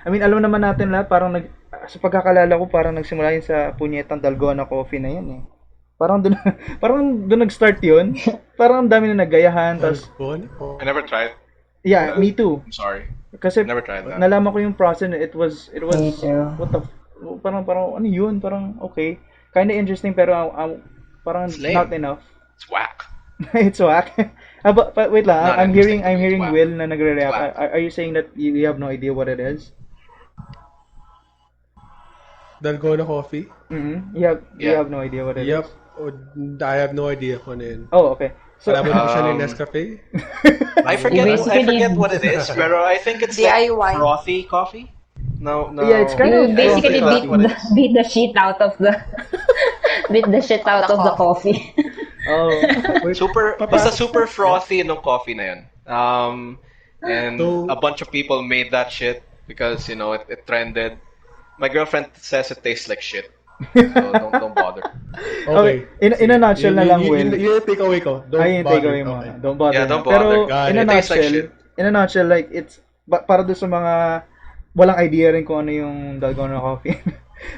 I mean, alam naman natin lahat, parang sa pagkakalala ko, parang nagsimula yun sa punyetang Dalgona Coffee na yun eh. Parang doon parang doon nag-start yun. Parang ang dami na naggayahan, tapos I never tried. yeah, me too. I'm sorry. Kasi Never tried that. nalaman ko yung process, it was Me too. what the parang ano yun, parang okay. Kind of interesting pero parang It's lame. not enough. It's whack. It's whack. But wait lang, Not I'm interesting hearing to me, I'm hearing it's Will whack. na nagre-react. It's whack. Are you saying that you have no idea what it is? Dalgona Coffee? You Yeah. have no idea what it Yep. is? Oh, I have no idea kung ano yun. Oh, okay. So Alam mo na siya ni Um, Nescafe? I forget Basically- what it is, pero I think it's like DIY. frothy coffee. No. Yeah, it's kind You of basically frothy. beat the shit out of the beat the shit out of the coffee. oh. Basta super frothy nung coffee na yun. And So- a bunch of people made that shit because it trended. My girlfriend says it tastes like shit, so don't bother. Okay. In a nutshell na lang, Will. Yun yung takeaway ko. Don't Ay, yung bother. takeaway mo. Okay. Don't bother. Yeah, don't na. Pero bother. Got in a it. It tastes like nutshell, shit. like it's para doon sa mga walang idea rin kung ano yung Dalgona Coffee.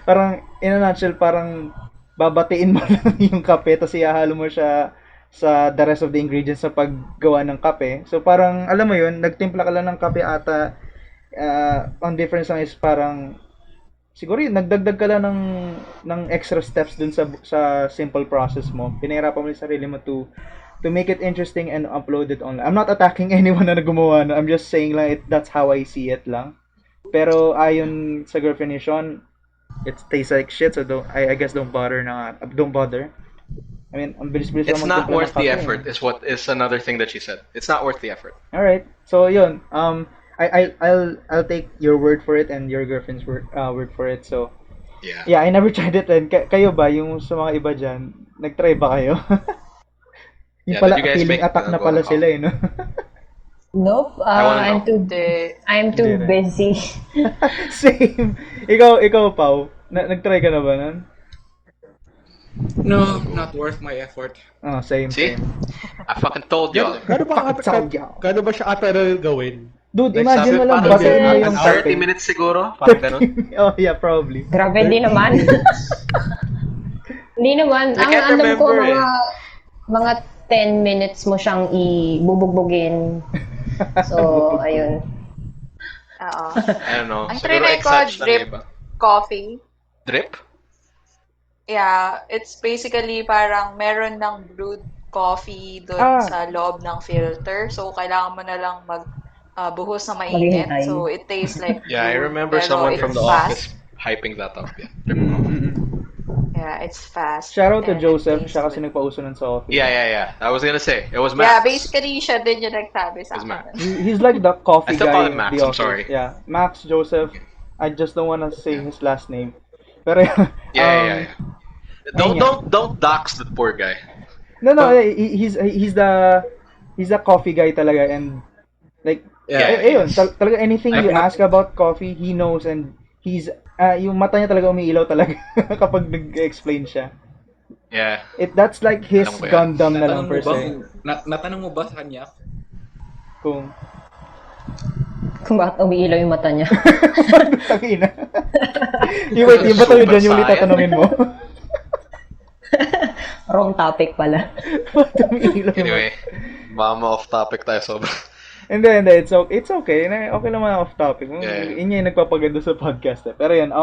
Parang in a nutshell, parang babatiin mo lang yung kape tapos ihahalo mo siya sa the rest of the ingredients sa paggawa ng kape. So parang alam mo yun, nagtimpla ka lang ng kape ata. Ang difference lang is parang siguro yun, nagdagdag ka lang ng extra steps dun sa simple process mo. Pinahirapan mo yung sarili mo to make it interesting and upload it online. I'm not attacking anyone na gumawa na. I'm just saying lang, that's how I see it lang. Pero ayon sa girlfriend ni Sean, it tastes like shit, so I guess don't bother na. Don't bother. I mean, ang bilis-bilis It's lang not magtimpla worth ng the kape, effort. eh. Is another thing that she said. It's not worth the effort. All right. So yun. I'll take your word for it and your girlfriend's word for it. So Yeah. yeah, I never tried it. And kayo ba yung sa mga iba diyan, nag-try ba kayo? Yung Yeah, pala did you guys feeling make attack na Dalgona pala coffee? sila eh, no? Nope. I wanna I'm know. too Hindi rin. busy. Same. Ikaw Pau, nag-try ka na ba nun? No, not worth my effort. Oh, same. See? I fucking told y'all. Gano'n ba siya katagal gawin? Dude, Like, imagine mo sabi, lang, parang basahin mo ganun, yung 30 kape. minutes siguro, parang ganun. Oh, yeah, probably. Grabe din naman. Hindi naman. I Ang can't alam ko, remember eh. mga 10 minutes mo siyang ibubugbugin. So, ayun. Oo. I don't know. Ang Siguro trinay ko, exage lang drip yung iba. coffee. Drip? Yeah, it's basically parang meron ng brewed coffee doon Ah. sa loob ng filter. So, kailangan mo na lang buhos na mainit. Maghihintay. So, it tastes like Yeah, I brewed, remember pero someone it's from the fast. office hyping that up. Yeah. Drip coffee. Yeah, it's fast. Shout out to and it Joseph, tastes siya kasi good. nagpauso ng sa office. Yeah. I was gonna say it was Max. Yeah, basically, siya din yung nagsabi sa It's Max. akin. He's like the coffee I still guy call in him Max, the I'm office. sorry. Yeah, Max Joseph. I just don't wanna say his last name. Pero Yeah. ayun nga. Don't dox the poor guy. No, he's the coffee guy talaga, and like Yeah. ayun, talaga anything you ask about coffee, he knows, and he's yung mata niya talaga umiilaw talaga kapag nag-explain siya. Yeah. That's like his Alam ko yan. Gundam na lang Natanong per mo ba, se. natanong mo ba sa kanya? Kung Kung bakit umiilaw yung mata niya. tangina. Yung ba tayo dyan yung ulit tatanungin mo? Wrong topic pala. Ba't umiilaw yung Anyway, mama off topic tayo sobra. Hindi, it's okay. Okay naman off topic. Yeah. Yun yung nagpapaganda sa podcast. Pero yan,